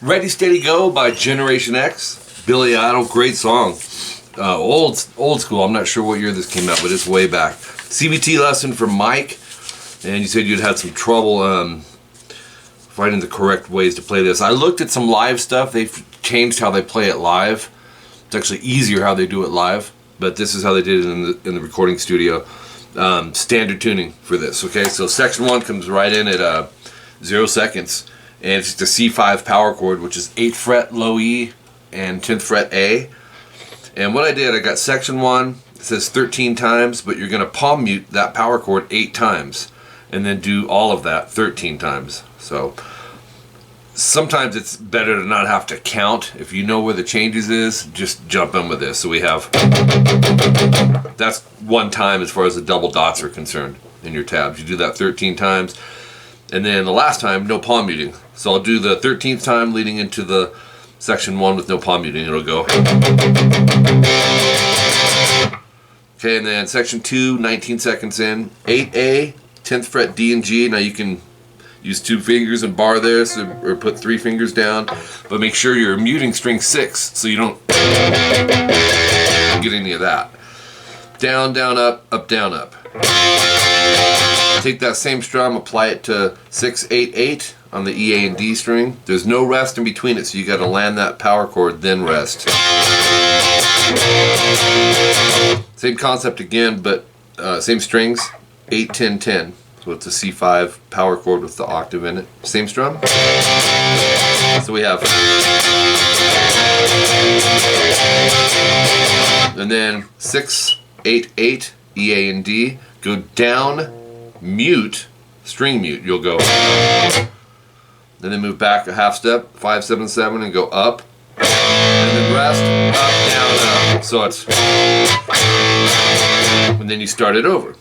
Ready, Steady, Go by Generation X. Billy Idol, great song. Old school. I'm not sure what year this came out, but it's way back. CVT lesson from Mike, and you said you'd had some trouble finding the correct ways to play this. I looked at some live stuff. They've changed how they play it live. It's actually easier how they do it live, but this is how they did it in the recording studio. Standard tuning for this. Okay, so section 1 comes right in at 0 seconds. And it's just a C5 power chord, which is 8th fret low E and 10th fret A. And what I did, I got section 1, it says 13 times, but you're going to palm mute that power chord 8 times, and then do all of that 13 times. So sometimes it's better to not have to count. If you know where the changes is, just jump in with this. So we have, that's 1 time as far as the double dots are concerned in your tabs. You do that 13 times. And then the last time, no palm muting. So I'll do the 13th time leading into the section 1 with no palm muting. It'll go. Okay, and then section 2, 19 seconds in. 8A, 10th fret D and G. Now you can use 2 fingers and bar this, or put 3 fingers down. But make sure you're muting string 6 so you don't get any of that. Down, down, up, down, up. Take that same strum, apply it to 6, 8, 8 on the E, A, and D string. There's no rest in between it, so you got to land that power chord, then rest. Same concept again, but same strings, 8, 10, 10. So it's a C5 power chord with the octave in it. Same strum. So we have, and then 6, 8, 8, E, A, and D. Go down, mute, string mute. You'll go, and then move back a half step, 5, 7, 7, and go up, and then rest, up, down, up. So it's, and then you start it over.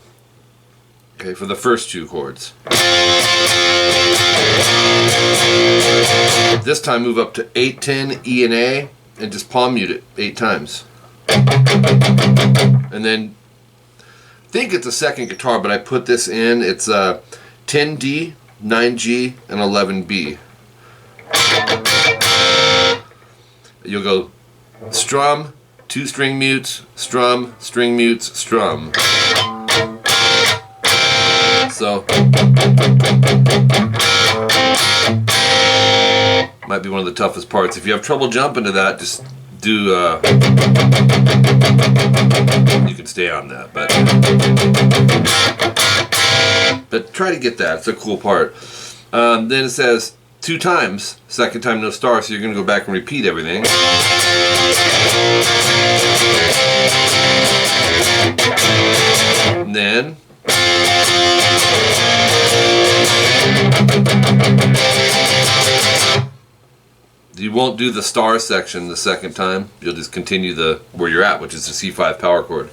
Okay, for the first 2 chords. This time move up to 8, 10, E and A, and just palm mute it 8 times. And then, I think it's a second guitar, but I put this in. It's 10D, 9G, and 11B. You'll go strum, 2 string mutes, strum, string mutes, strum. So might be one of the toughest parts. If you have trouble jumping to that, just do you can stay on that, but try to get that. It's a cool part. Then it says 2 times, second time no star, so you're going to go back and repeat everything. And then you won't do the star section the second time. You'll just continue the where you're at, which is the C5 power chord.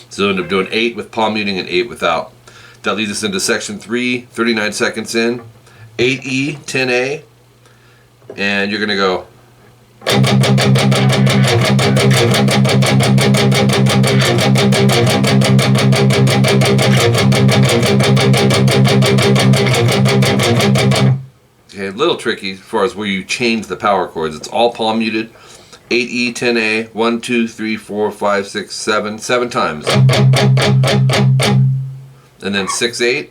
So you'll end up doing 8 with palm muting and 8 without. That leads us into section 3, 39 seconds in. 8E, 10A, and you're gonna go. Okay, a little tricky as far as where you change the power chords. It's all palm muted. 8E, 10A, 1, 2, 3, 4, 5, 6, 7, 7 times. And then 6, 8,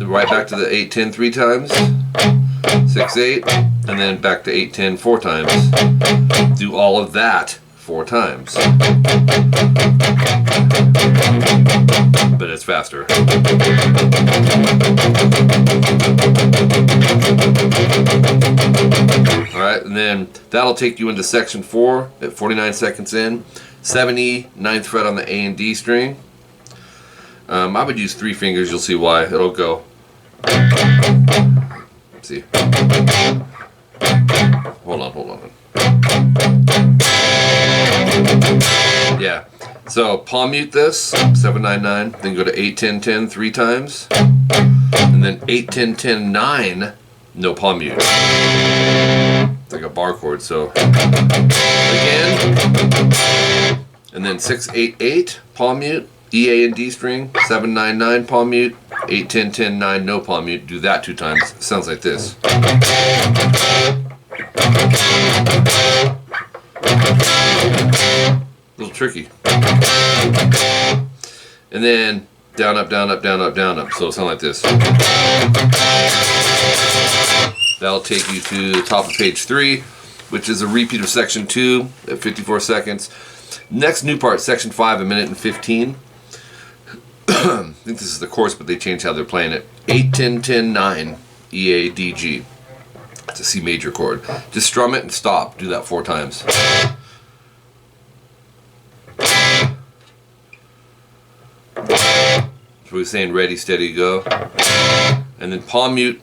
right back to the 8, 10 3 times. 6, 8, and then back to 8, 10 4 times. Do all of that 4 times. But it's faster. Alright, and then that'll take you into section 4 at 49 seconds in. 7E, 9th fret on the A and D string. I would use 3 fingers, you'll see why. It'll go. Let's see. Hold on. Yeah. So palm mute this, 7, 9, 9, then go to 8, 10, 10 3 times. And then 8, 10, 10, 9, no palm mute. It's like a bar chord, so again. And then 6, 8, 8, palm mute, E, A, and D string, 7, 9, 9, palm mute, 8, 10, 10, 9, no palm mute. Do that 2 times. It sounds like this. A little tricky. And then down, up, down, up, down, up, down, up. So it'll sound like this. That'll take you to the top of page 3, which is a repeat of section 2 at 54 seconds. Next new part, section 5, 1 minute and 15. I think this is the chorus, but they changed how they're playing it. 8, 10, 10, 9, E, A, D, G. It's a C major chord. Just strum it and stop. Do that 4 times. So we're saying ready, steady, go. And then palm mute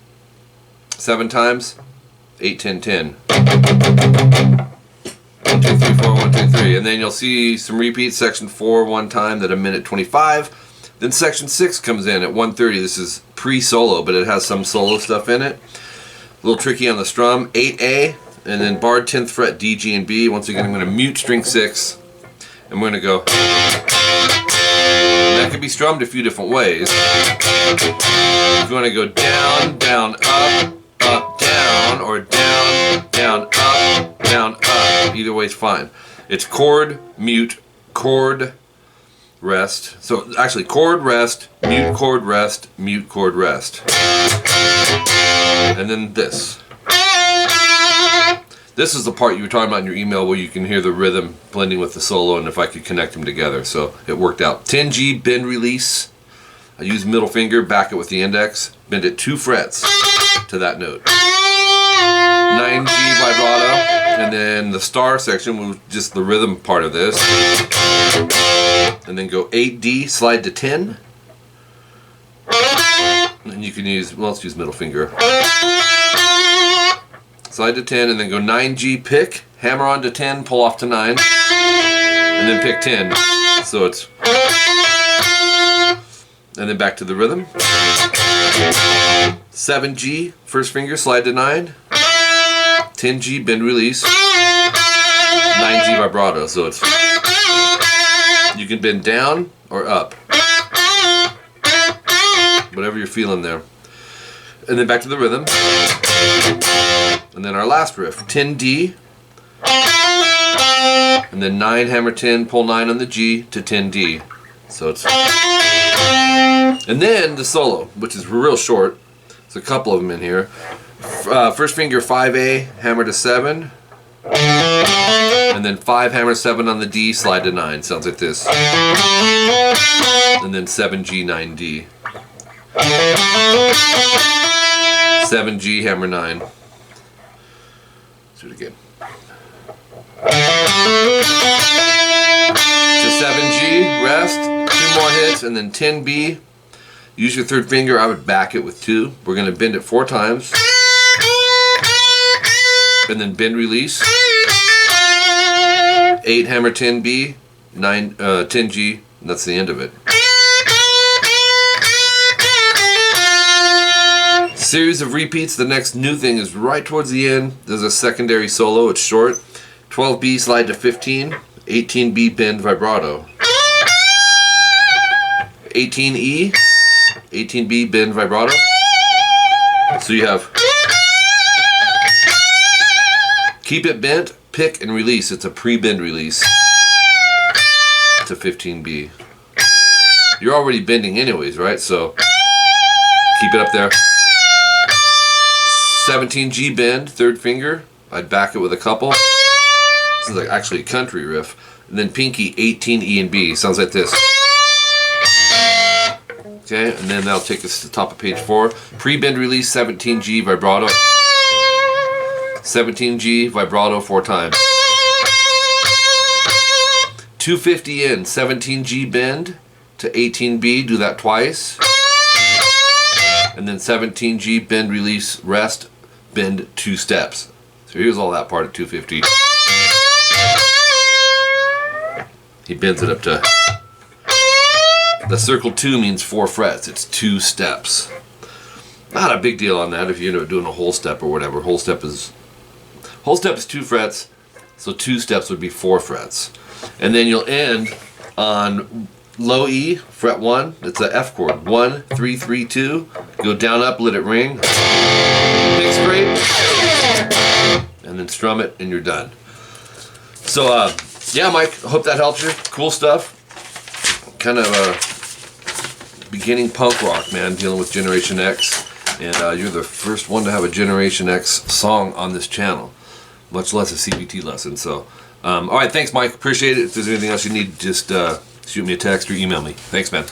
7 times. 8, 10, 10. 1, 2, 3, 4, 1, 2, 3. And then you'll see some repeats. Section 4 1 time at 1 minute 25. Then section 6 comes in at 1:30. This is pre-solo, but it has some solo stuff in it. A little tricky on the strum. 8A, and then barred 10th fret, D, G, and B. Once again, I'm going to mute string 6, and we're going to go. And that can be strummed a few different ways. If you want to go down, down, up, up, down, or down, down, up, down, up. Either way is fine. It's chord, mute, chord, rest. So actually chord, rest, mute, chord, rest, mute, chord, rest. And then this. This is the part you were talking about in your email where you can hear the rhythm blending with the solo and if I could connect them together. So it worked out. 10G, bend, release. I use middle finger, back it with the index. Bend it 2 frets to that note. 9G vibrato. And then the star section was just the rhythm part of this. And then go 8D, slide to 10. And you can use, well, let's use middle finger. Slide to 10, and then go 9G, pick, hammer on to 10, pull off to 9, and then pick 10. So it's, and then back to the rhythm. 7G, first finger, slide to 9. 10G, bend, release. 9G vibrato, so it's, you can bend down or up. Whatever you're feeling there. And then back to the rhythm. And then our last riff, 10D. And then 9, hammer 10, pull 9 on the G to 10D. So it's, and then the solo, which is real short. There's a couple of them in here. First finger 5A, hammer to 7. And then 5, hammer 7 on the D, slide to 9. Sounds like this. And then 7G, 9D. 7G, hammer 9. Let's do it again. To 7G, rest, 2 more hits, and then 10B. Use your third finger. I would back it with 2. We're going to bend it 4 times. And then bend, release. 8, hammer 10B, 9, 10G, and that's the end of it. Series of repeats. The next new thing is right towards the end. There's a secondary solo. It's short. 12B, slide to 15. 18B, bend, vibrato. 18E, 18B, bend, vibrato. So you have keep it bent, pick, and release. It's a pre-bend release to 15B. You're already bending anyways, right? So keep it up there. 17G bend, third finger. I'd back it with a couple. This is like actually a country riff. And then pinky, 18E and B. Sounds like this. Okay, and then that'll take us to the top of page 4. Pre-bend release, 17G vibrato. 17G vibrato 4 times. 250 in, 17G bend to 18B. Do that twice. And then 17G bend, release, rest, bend 2 steps. So here's all that part of 250. He bends it up to, the circle 2 means 4 frets. It's 2 steps. Not a big deal on that if you end up doing a whole step or whatever. Whole step is 2 frets, so 2 steps would be 4 frets. And then you'll end on low E, fret 1, it's a F chord. 1, 3, 3, 2. Go down, up, let it ring. Pick straight, and then strum it, and you're done. So, yeah, Mike, hope that helps you. Cool stuff. Kind of beginning punk rock, man, dealing with Generation X. And you're the first one to have a Generation X song on this channel, much less a CVT lesson. So, all right, thanks, Mike. Appreciate it. If there's anything else you need, just shoot me a text or email me. Thanks, man.